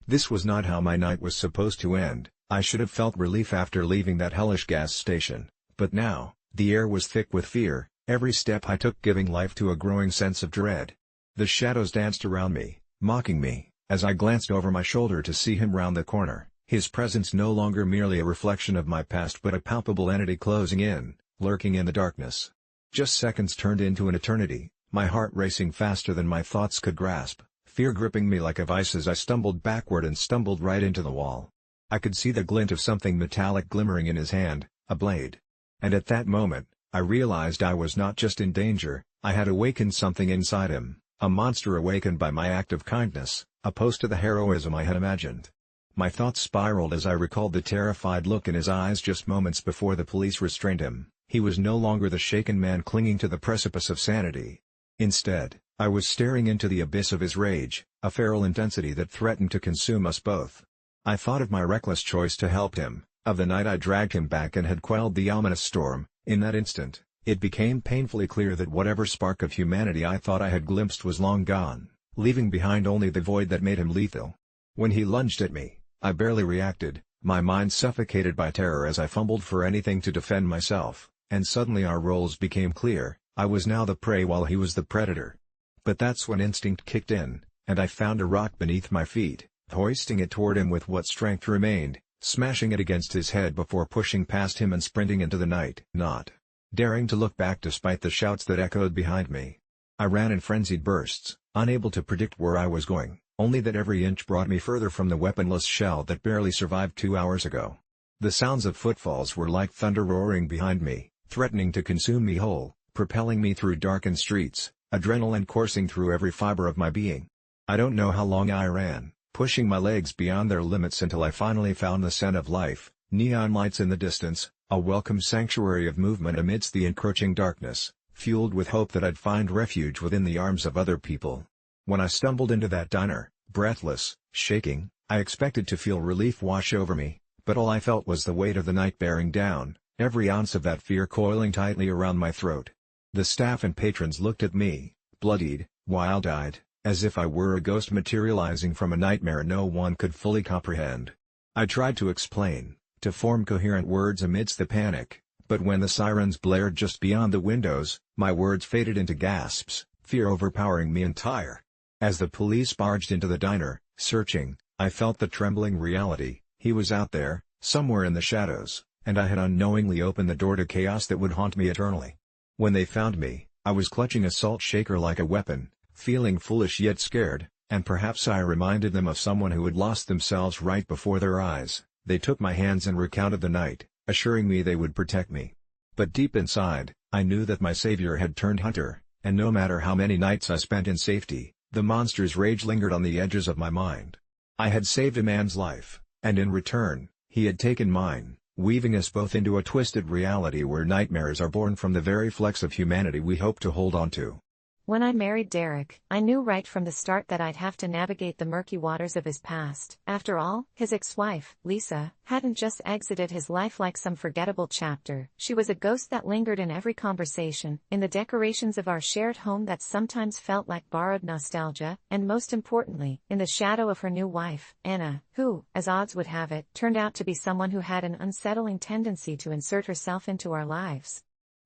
This was not how my night was supposed to end. I should have felt relief after leaving that hellish gas station, but now, the air was thick with fear, every step I took giving life to a growing sense of dread. The shadows danced around me, mocking me, as I glanced over my shoulder to see him round the corner, his presence no longer merely a reflection of my past but a palpable entity closing in, lurking in the darkness. Just seconds turned into an eternity, my heart racing faster than my thoughts could grasp, fear gripping me like a vice as I stumbled backward and stumbled right into the wall. I could see the glint of something metallic glimmering in his hand, a blade. And at that moment, I realized I was not just in danger, I had awakened something inside him, a monster awakened by my act of kindness, opposed to the heroism I had imagined. My thoughts spiraled as I recalled the terrified look in his eyes just moments before the police restrained him. He was no longer the shaken man clinging to the precipice of sanity. Instead, I was staring into the abyss of his rage, a feral intensity that threatened to consume us both. I thought of my reckless choice to help him, of the night I dragged him back and had quelled the ominous storm. In that instant, it became painfully clear that whatever spark of humanity I thought I had glimpsed was long gone, leaving behind only the void that made him lethal. When he lunged at me, I barely reacted, my mind suffocated by terror as I fumbled for anything to defend myself, and suddenly our roles became clear. I was now the prey while he was the predator. But that's when instinct kicked in, and I found a rock beneath my feet, hoisting it toward him with what strength remained, smashing it against his head before pushing past him and sprinting into the night, not daring to look back despite the shouts that echoed behind me. I ran in frenzied bursts, unable to predict where I was going, only that every inch brought me further from the weaponless shell that barely survived 2 hours ago. The sounds of footfalls were like thunder roaring behind me, threatening to consume me whole, propelling me through darkened streets, adrenaline coursing through every fiber of my being. I don't know how long I ran, pushing my legs beyond their limits until I finally found the scent of life, neon lights in the distance, a welcome sanctuary of movement amidst the encroaching darkness, fueled with hope that I'd find refuge within the arms of other people. When I stumbled into that diner, breathless, shaking, I expected to feel relief wash over me, but all I felt was the weight of the night bearing down, every ounce of that fear coiling tightly around my throat. The staff and patrons looked at me, bloodied, wild-eyed, as if I were a ghost materializing from a nightmare no one could fully comprehend. I tried to explain, to form coherent words amidst the panic, but when the sirens blared just beyond the windows, my words faded into gasps, fear overpowering me entire. As the police barged into the diner, searching, I felt the trembling reality: he was out there, somewhere in the shadows, and I had unknowingly opened the door to chaos that would haunt me eternally. When they found me, I was clutching a salt shaker like a weapon, feeling foolish yet scared, and perhaps I reminded them of someone who had lost themselves right before their eyes. They took my hands and recounted the night, assuring me they would protect me. But deep inside, I knew that my savior had turned hunter, and no matter how many nights I spent in safety, the monster's rage lingered on the edges of my mind. I had saved a man's life, and in return, he had taken mine, weaving us both into a twisted reality where nightmares are born from the very flecks of humanity we hope to hold on to. When I married Derek, I knew right from the start that I'd have to navigate the murky waters of his past. After all, his ex-wife, Lisa, hadn't just exited his life like some forgettable chapter. She was a ghost that lingered in every conversation, in the decorations of our shared home that sometimes felt like borrowed nostalgia, and most importantly, in the shadow of her new wife, Anna, who, as odds would have it, turned out to be someone who had an unsettling tendency to insert herself into our lives.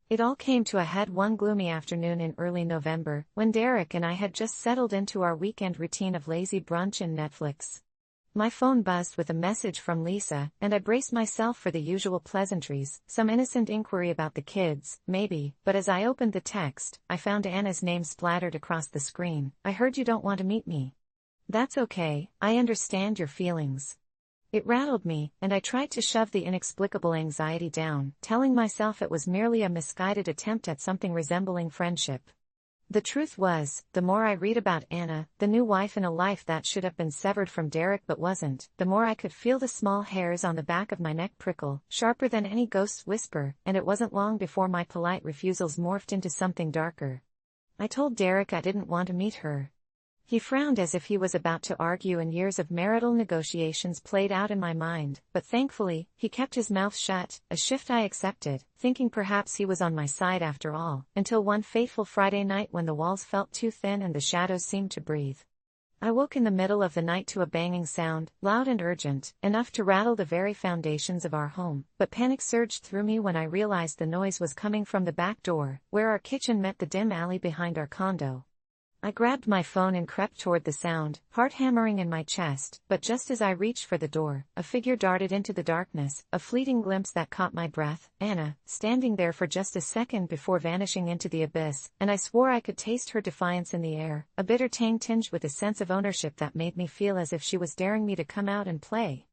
It all came to a head one gloomy afternoon in early November, when Derek and I had just settled into our weekend routine of lazy brunch and Netflix. My phone buzzed with a message from Lisa, and I braced myself for the usual pleasantries, some innocent inquiry about the kids, maybe, but as I opened the text, I found Anna's name splattered across the screen. "I heard you don't want to meet me." "That's okay, I understand your feelings." It rattled me, and I tried to shove the inexplicable anxiety down, telling myself it was merely a misguided attempt at something resembling friendship. The truth was, the more I read about Anna, the new wife in a life that should have been severed from Derek but wasn't, the more I could feel the small hairs on the back of my neck prickle, sharper than any ghost's whisper, and it wasn't long before my polite refusals morphed into something darker. I told Derek I didn't want to meet her. He frowned as if he was about to argue, and years of marital negotiations played out in my mind, but thankfully, he kept his mouth shut, a shift I accepted, thinking perhaps he was on my side after all, until one fateful Friday night when the walls felt too thin and the shadows seemed to breathe. I woke in the middle of the night to a banging sound, loud and urgent, enough to rattle the very foundations of our home, but panic surged through me when I realized the noise was coming from the back door, where our kitchen met the dim alley behind our condo. I grabbed my phone and crept toward the sound, heart hammering in my chest, but just as I reached for the door, a figure darted into the darkness, a fleeting glimpse that caught my breath, Anna, standing there for just a second before vanishing into the abyss, and I swore I could taste her defiance in the air, a bitter tang tinged with a sense of ownership that made me feel as if she was daring me to come out and play.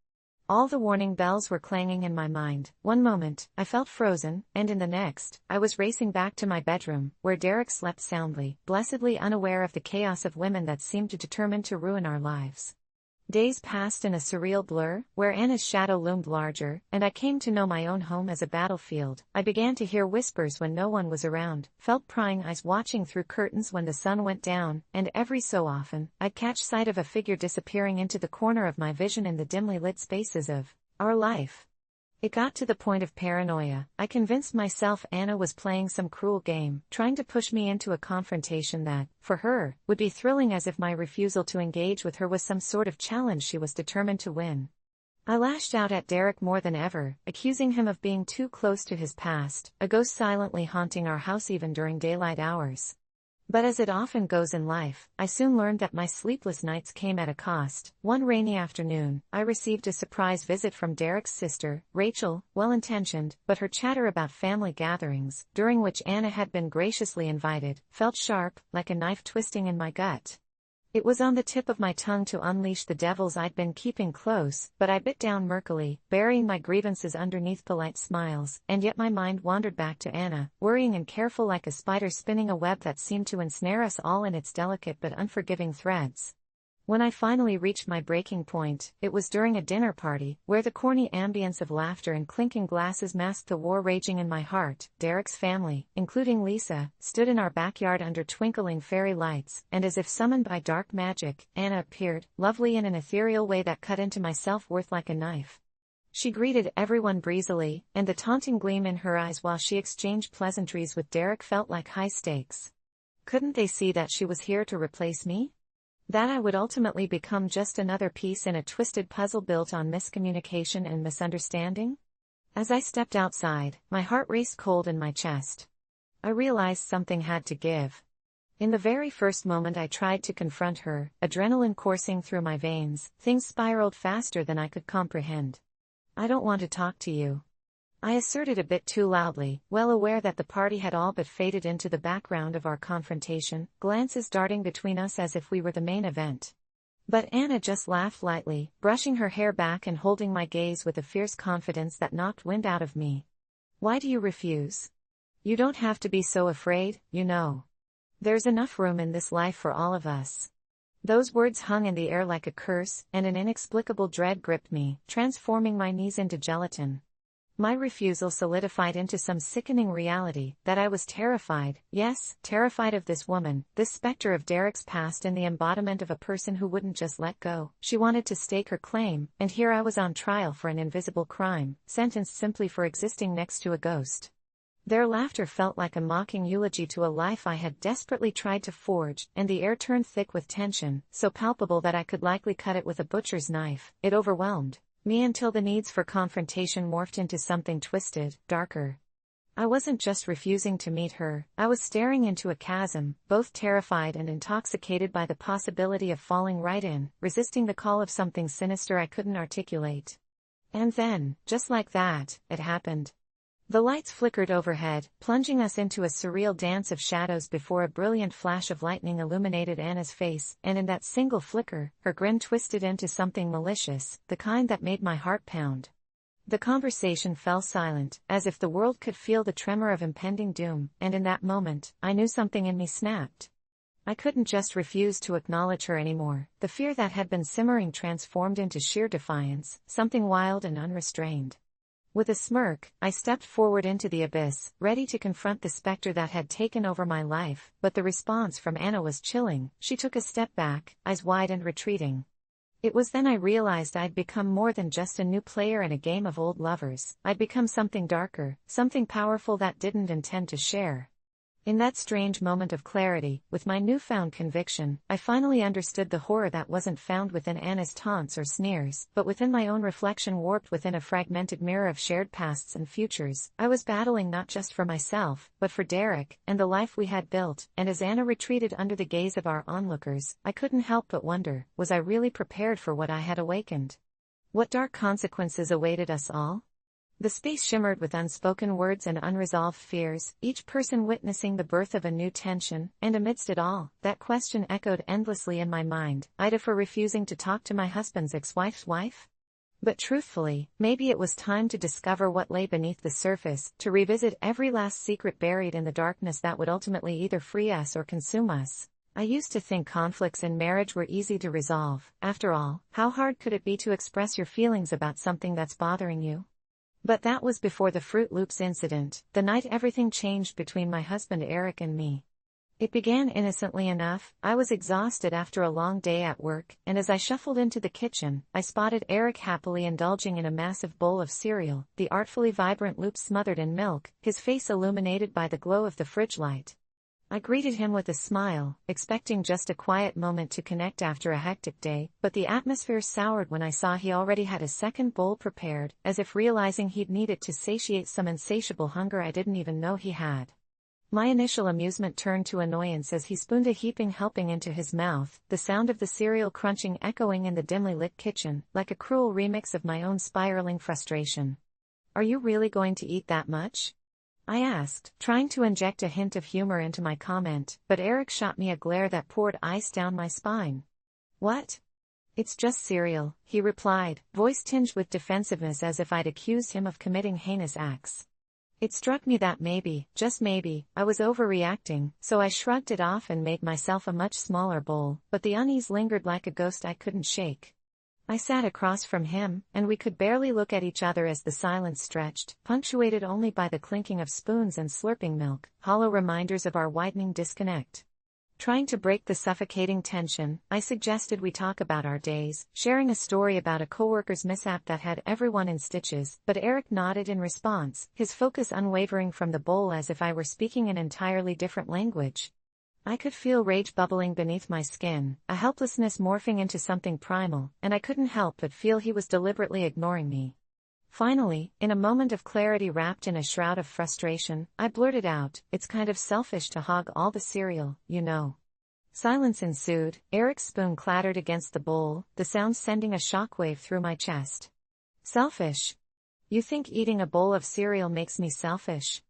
All the warning bells were clanging in my mind. One moment, I felt frozen, and in the next, I was racing back to my bedroom, where Derek slept soundly, blessedly unaware of the chaos of women that seemed determined to ruin our lives. Days passed in a surreal blur, where Anna's shadow loomed larger, and I came to know my own home as a battlefield. I began to hear whispers when no one was around, felt prying eyes watching through curtains when the sun went down, and every so often, I'd catch sight of a figure disappearing into the corner of my vision in the dimly lit spaces of our life. It got to the point of paranoia. I convinced myself Anna was playing some cruel game, trying to push me into a confrontation that, for her, would be thrilling, as if my refusal to engage with her was some sort of challenge she was determined to win. I lashed out at Derek more than ever, accusing him of being too close to his past, a ghost silently haunting our house even during daylight hours. But as it often goes in life, I soon learned that my sleepless nights came at a cost. One rainy afternoon, I received a surprise visit from Derek's sister, Rachel, well-intentioned, but her chatter about family gatherings, during which Anna had been graciously invited, felt sharp, like a knife twisting in my gut. It was on the tip of my tongue to unleash the devils I'd been keeping close, but I bit down murkily, burying my grievances underneath polite smiles, and yet my mind wandered back to Anna, worrying and careful like a spider spinning a web that seemed to ensnare us all in its delicate but unforgiving threads. When I finally reached my breaking point, it was during a dinner party, where the corny ambience of laughter and clinking glasses masked the war raging in my heart. Derek's family, including Lisa, stood in our backyard under twinkling fairy lights, and as if summoned by dark magic, Anna appeared, lovely in an ethereal way that cut into my self-worth like a knife. She greeted everyone breezily, and the taunting gleam in her eyes while she exchanged pleasantries with Derek felt like high stakes. Couldn't they see that she was here to replace me? That I would ultimately become just another piece in a twisted puzzle built on miscommunication and misunderstanding? As I stepped outside, my heart raced cold in my chest. I realized something had to give. In the very first moment I tried to confront her, adrenaline coursing through my veins, things spiraled faster than I could comprehend. "I don't want to talk to you," I asserted a bit too loudly, well aware that the party had all but faded into the background of our confrontation, glances darting between us as if we were the main event. But Anna just laughed lightly, brushing her hair back and holding my gaze with a fierce confidence that knocked wind out of me. "Why do you refuse? You don't have to be so afraid, you know. There's enough room in this life for all of us." Those words hung in the air like a curse, and an inexplicable dread gripped me, transforming my knees into gelatin. My refusal solidified into some sickening reality, that I was terrified, yes, terrified of this woman, this specter of Derek's past and the embodiment of a person who wouldn't just let go. She wanted to stake her claim, and here I was on trial for an invisible crime, sentenced simply for existing next to a ghost. Their laughter felt like a mocking eulogy to a life I had desperately tried to forge, and the air turned thick with tension, so palpable that I could likely cut it with a butcher's knife. It overwhelmed me until the needs for confrontation morphed into something twisted, darker. I wasn't just refusing to meet her, I was staring into a chasm, both terrified and intoxicated by the possibility of falling right in, resisting the call of something sinister I couldn't articulate. And then, just like that, it happened. The lights flickered overhead, plunging us into a surreal dance of shadows before a brilliant flash of lightning illuminated Anna's face, and in that single flicker, her grin twisted into something malicious, the kind that made my heart pound. The conversation fell silent, as if the world could feel the tremor of impending doom, and in that moment, I knew something in me snapped. I couldn't just refuse to acknowledge her anymore. The fear that had been simmering transformed into sheer defiance, something wild and unrestrained. With a smirk, I stepped forward into the abyss, ready to confront the specter that had taken over my life, but the response from Anna was chilling. She took a step back, eyes wide and retreating. It was then I realized I'd become more than just a new player in a game of old lovers. I'd become something darker, something powerful that didn't intend to share. In that strange moment of clarity, with my newfound conviction, I finally understood the horror that wasn't found within Anna's taunts or sneers, but within my own reflection warped within a fragmented mirror of shared pasts and futures. I was battling not just for myself, but for Derek, and the life we had built, and as Anna retreated under the gaze of our onlookers, I couldn't help but wonder, was I really prepared for what I had awakened? What dark consequences awaited us all? The space shimmered with unspoken words and unresolved fears, each person witnessing the birth of a new tension, and amidst it all, that question echoed endlessly in my mind: AITA for refusing to talk to my husband's ex-wife's wife? But truthfully, maybe it was time to discover what lay beneath the surface, to revisit every last secret buried in the darkness that would ultimately either free us or consume us. I used to think conflicts in marriage were easy to resolve. After all, how hard could it be to express your feelings about something that's bothering you? But that was before the Fruit Loops incident, the night everything changed between my husband Eric and me. It began innocently enough. I was exhausted after a long day at work, and as I shuffled into the kitchen, I spotted Eric happily indulging in a massive bowl of cereal, the artfully vibrant loop smothered in milk, his face illuminated by the glow of the fridge light. I greeted him with a smile, expecting just a quiet moment to connect after a hectic day, but the atmosphere soured when I saw he already had a second bowl prepared, as if realizing he'd need it to satiate some insatiable hunger I didn't even know he had. My initial amusement turned to annoyance as he spooned a heaping helping into his mouth, the sound of the cereal crunching echoing in the dimly lit kitchen, like a cruel remix of my own spiraling frustration. "Are you really going to eat that much?" I asked, trying to inject a hint of humor into my comment, but Eric shot me a glare that poured ice down my spine. "What? It's just cereal," he replied, voice tinged with defensiveness as if I'd accused him of committing heinous acts. It struck me that maybe, just maybe, I was overreacting, so I shrugged it off and made myself a much smaller bowl, but the unease lingered like a ghost I couldn't shake. I sat across from him, and we could barely look at each other as the silence stretched, punctuated only by the clinking of spoons and slurping milk, hollow reminders of our widening disconnect. Trying to break the suffocating tension, I suggested we talk about our days, sharing a story about a coworker's mishap that had everyone in stitches, but Eric nodded in response, his focus unwavering from the bowl as if I were speaking an entirely different language. I could feel rage bubbling beneath my skin, a helplessness morphing into something primal, and I couldn't help but feel he was deliberately ignoring me. Finally, in a moment of clarity wrapped in a shroud of frustration, I blurted out, "It's kind of selfish to hog all the cereal, you know." Silence ensued. Eric's spoon clattered against the bowl, the sound sending a shockwave through my chest. "Selfish? You think eating a bowl of cereal makes me selfish?"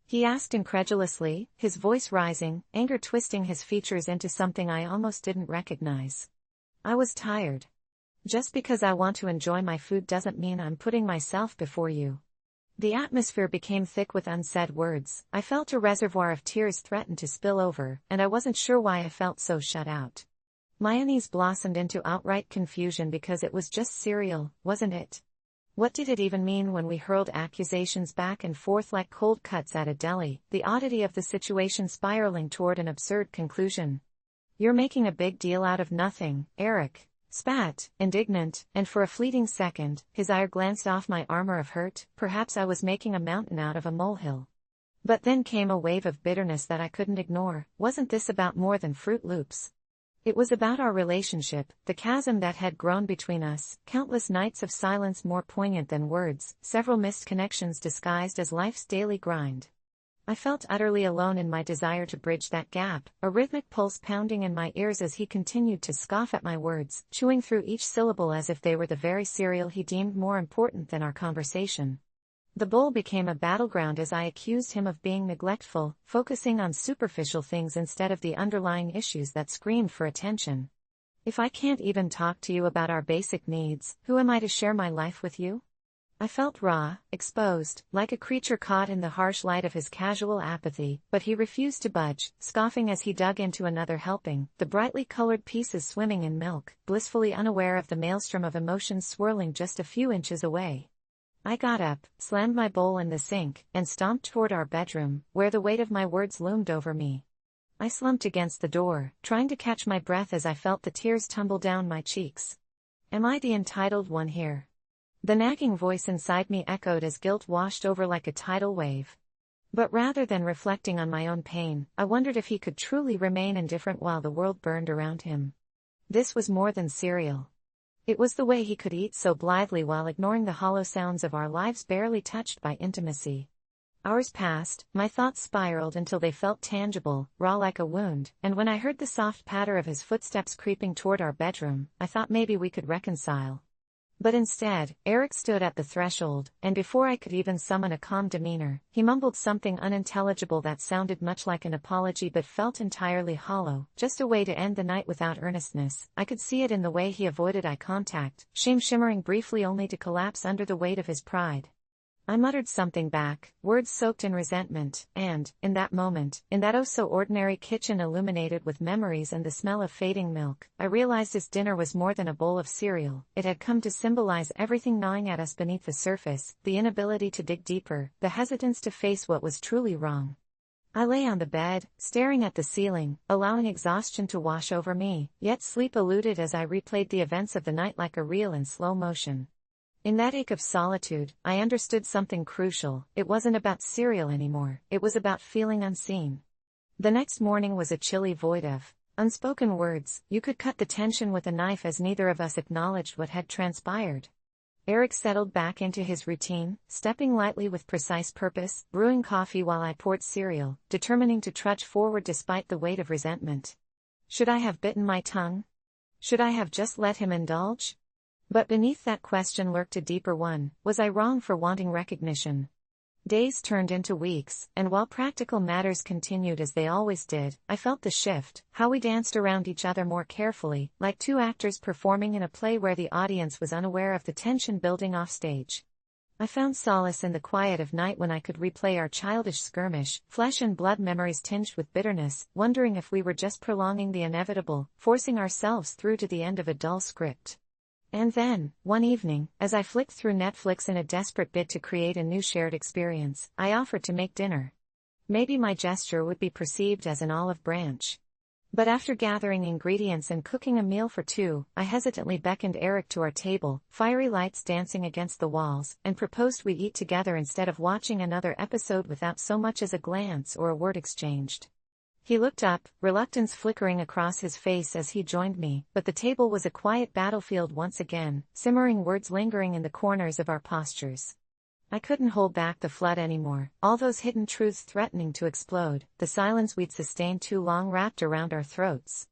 he asked incredulously, his voice rising, anger twisting his features into something I almost didn't recognize. I was tired. "Just because I want to enjoy my food doesn't mean I'm putting myself before you." The atmosphere became thick with unsaid words. I felt a reservoir of tears threaten to spill over, and I wasn't sure why I felt so shut out. My unease blossomed into outright confusion because it was just cereal, wasn't it? What did it even mean when we hurled accusations back and forth like cold cuts at a deli, the oddity of the situation spiraling toward an absurd conclusion? "You're making a big deal out of nothing, Eric," spat, indignant, and for a fleeting second, his ire glanced off my armor of hurt. Perhaps I was making a mountain out of a molehill. But then came a wave of bitterness that I couldn't ignore. Wasn't this about more than Fruit Loops? It was about our relationship, the chasm that had grown between us, countless nights of silence more poignant than words, several missed connections disguised as life's daily grind. I felt utterly alone in my desire to bridge that gap, a rhythmic pulse pounding in my ears as he continued to scoff at my words, chewing through each syllable as if they were the very cereal he deemed more important than our conversation. The bowl became a battleground as I accused him of being neglectful, focusing on superficial things instead of the underlying issues that screamed for attention. "If I can't even talk to you about our basic needs, who am I to share my life with you?" I felt raw, exposed, like a creature caught in the harsh light of his casual apathy, but he refused to budge, scoffing as he dug into another helping, the brightly colored pieces swimming in milk, blissfully unaware of the maelstrom of emotions swirling just a few inches away. I got up, slammed my bowl in the sink, and stomped toward our bedroom, where the weight of my words loomed over me. I slumped against the door, trying to catch my breath as I felt the tears tumble down my cheeks. Am I the entitled one here? The nagging voice inside me echoed as guilt washed over like a tidal wave. But rather than reflecting on my own pain, I wondered if he could truly remain indifferent while the world burned around him. This was more than cereal. It was the way he could eat so blithely while ignoring the hollow sounds of our lives barely touched by intimacy. Hours passed, my thoughts spiraled until they felt tangible, raw like a wound, and when I heard the soft patter of his footsteps creeping toward our bedroom, I thought maybe we could reconcile. But instead, Eric stood at the threshold, and before I could even summon a calm demeanor, he mumbled something unintelligible that sounded much like an apology but felt entirely hollow, just a way to end the night without earnestness. I could see it in the way he avoided eye contact, shame shimmering briefly only to collapse under the weight of his pride. I muttered something back, words soaked in resentment, and, in that moment, in that oh-so-ordinary kitchen illuminated with memories and the smell of fading milk, I realized his dinner was more than a bowl of cereal. It had come to symbolize everything gnawing at us beneath the surface, the inability to dig deeper, the hesitance to face what was truly wrong. I lay on the bed, staring at the ceiling, allowing exhaustion to wash over me, yet sleep eluded as I replayed the events of the night like a reel in slow motion. In that ache of solitude, I understood something crucial. It wasn't about cereal anymore, it was about feeling unseen. The next morning was a chilly void of unspoken words. You could cut the tension with a knife as neither of us acknowledged what had transpired. Eric settled back into his routine, stepping lightly with precise purpose, brewing coffee while I poured cereal, determining to trudge forward despite the weight of resentment. Should I have bitten my tongue? Should I have just let him indulge? But beneath that question lurked a deeper one: was I wrong for wanting recognition? Days turned into weeks, and while practical matters continued as they always did, I felt the shift, how we danced around each other more carefully, like two actors performing in a play where the audience was unaware of the tension building offstage. I found solace in the quiet of night when I could replay our childish skirmish, flesh and blood memories tinged with bitterness, wondering if we were just prolonging the inevitable, forcing ourselves through to the end of a dull script. And then, one evening, as I flicked through Netflix in a desperate bid to create a new shared experience, I offered to make dinner. Maybe my gesture would be perceived as an olive branch. But after gathering ingredients and cooking a meal for two, I hesitantly beckoned Eric to our table, fiery lights dancing against the walls, and proposed we eat together instead of watching another episode without so much as a glance or a word exchanged. He looked up, reluctance flickering across his face as he joined me, but the table was a quiet battlefield once again, simmering words lingering in the corners of our postures. I couldn't hold back the flood anymore, all those hidden truths threatening to explode, the silence we'd sustained too long wrapped around our throats.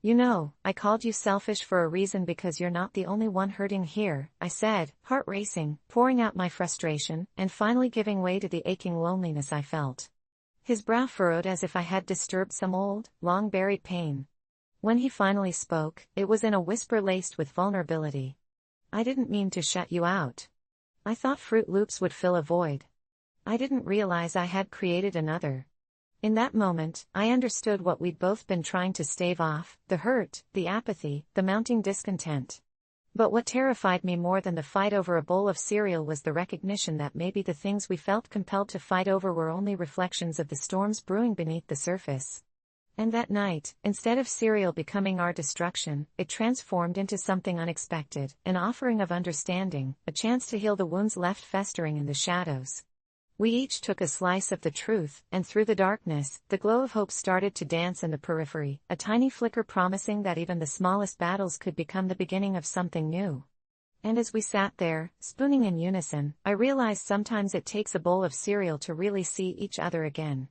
You know, I called you selfish for a reason because you're not the only one hurting here, I said, heart racing, pouring out my frustration, and finally giving way to the aching loneliness I felt. His brow furrowed as if I had disturbed some old, long-buried pain. When he finally spoke, it was in a whisper laced with vulnerability. I didn't mean to shut you out. I thought Fruit Loops would fill a void. I didn't realize I had created another. In that moment, I understood what we'd both been trying to stave off, the hurt, the apathy, the mounting discontent. But what terrified me more than the fight over a bowl of cereal was the recognition that maybe the things we felt compelled to fight over were only reflections of the storms brewing beneath the surface. And that night, instead of cereal becoming our destruction, it transformed into something unexpected, an offering of understanding, a chance to heal the wounds left festering in the shadows. We each took a slice of the truth, and through the darkness, the glow of hope started to dance in the periphery, a tiny flicker promising that even the smallest battles could become the beginning of something new. And as we sat there, spooning in unison, I realized sometimes it takes a bowl of cereal to really see each other again.